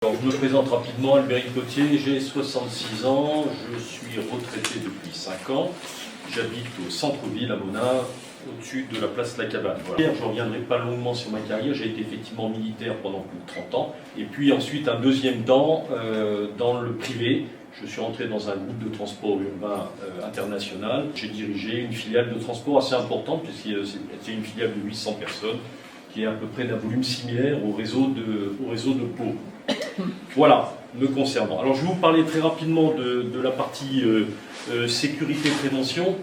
Alors, je me présente rapidement, Albéric Potier, j'ai 66 ans, je suis retraité depuis 5 ans, j'habite au centre-ville à Monin, au-dessus de la place de la Cabane. Voilà. Je ne reviendrai pas longuement sur ma carrière, j'ai été effectivement militaire pendant plus de 30 ans, et puis ensuite un deuxième temps dans le privé. Je suis rentré dans un groupe de transport urbain international. J'ai dirigé une filiale de transport assez importante, puisque c'est une filiale de 800 personnes, qui est à peu près d'un volume similaire au réseau de Pau. Voilà, me concernant. Alors je vais vous parler très rapidement de la partie sécurité-prévention.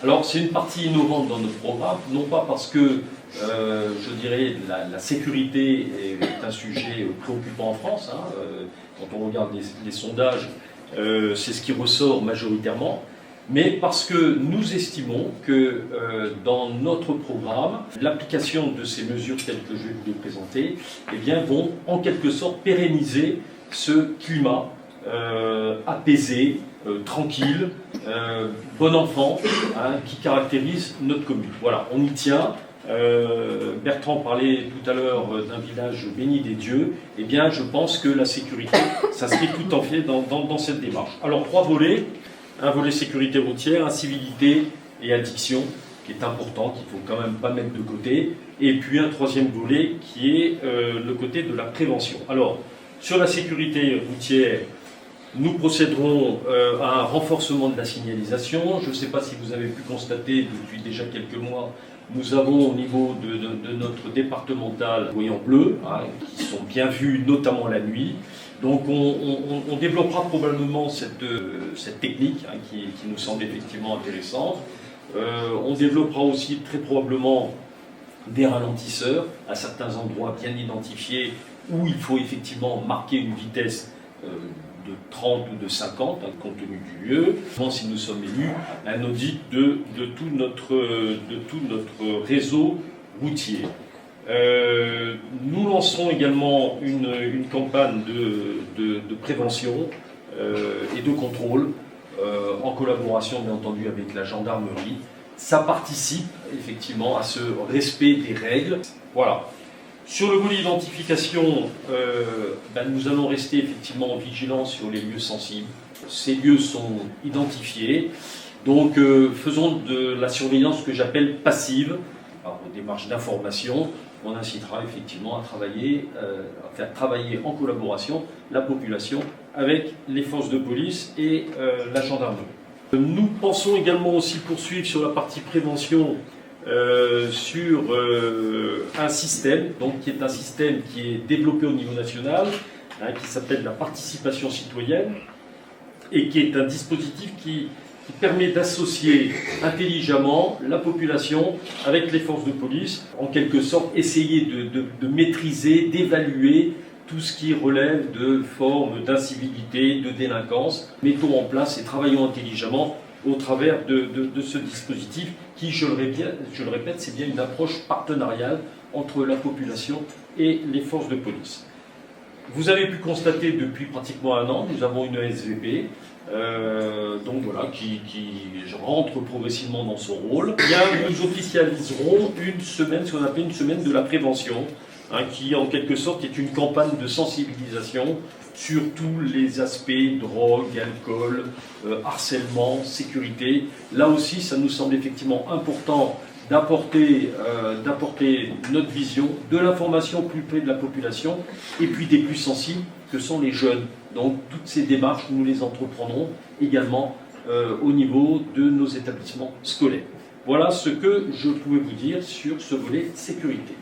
Alors c'est une partie innovante dans notre programme, non pas parce que, je dirais, la sécurité est un sujet préoccupant en France. Quand on regarde les sondages, c'est ce qui ressort majoritairement, mais parce que nous estimons que dans notre programme, l'application de ces mesures telles que je vais vous les présenter, eh bien, vont en quelque sorte pérenniser ce climat apaisé, tranquille, bon enfant, qui caractérise notre commune. Voilà, on y tient. Bertrand parlait tout à l'heure d'un village béni des dieux. Eh bien, je pense que la sécurité s'inscrit tout en fait dans cette démarche. Alors, 3 volets. Un volet sécurité routière, incivilité et addiction, qui est important, qu'il ne faut quand même pas mettre de côté. Et puis un 3e volet qui est le côté de la prévention. Alors, sur la sécurité routière, nous procéderons à un renforcement de la signalisation. Je ne sais pas si vous avez pu constater depuis déjà quelques mois, nous avons au niveau de notre départemental voyants bleus, qui sont bien vus, notamment la nuit. Donc on développera probablement cette technique qui nous semble effectivement intéressante. On développera aussi très probablement des ralentisseurs à certains endroits bien identifiés où il faut effectivement marquer une vitesse de 30 ou de 50, compte tenu du lieu. Si nous sommes élus, un audit de tout notre réseau routier. Nous lancerons également une campagne de prévention et de contrôle en collaboration bien entendu avec la gendarmerie. Ça participe effectivement à ce respect des règles. Voilà. Sur le volet identification, nous allons rester effectivement vigilants sur les lieux sensibles. Ces lieux sont identifiés, donc faisons de la surveillance que j'appelle passive, par démarche d'information. On incitera effectivement à faire travailler en collaboration la population avec les forces de police et la gendarmerie. Nous pensons également aussi poursuivre sur la partie prévention sur un système, qui est un système qui est développé au niveau national, qui s'appelle la participation citoyenne, et qui est un dispositif qui permet d'associer intelligemment la population avec les forces de police, en quelque sorte essayer de maîtriser, d'évaluer tout ce qui relève de formes d'incivilité, de délinquance. Mettons en place et travaillons intelligemment au travers de ce dispositif qui, je le répète, c'est bien une approche partenariale entre la population et les forces de police. Vous avez pu constater depuis pratiquement 1 an, nous avons une ASVP, qui rentre progressivement dans son rôle. Nous officialiserons une semaine, ce qu'on appelle une semaine de la prévention, qui en quelque sorte est une campagne de sensibilisation sur tous les aspects, drogue, alcool, harcèlement, sécurité. Là aussi, ça nous semble effectivement important d'apporter notre vision, de l'information plus près de la population, et puis des plus sensibles que sont les jeunes. Donc toutes ces démarches, nous les entreprendrons également au niveau de nos établissements scolaires. Voilà ce que je pouvais vous dire sur ce volet sécurité.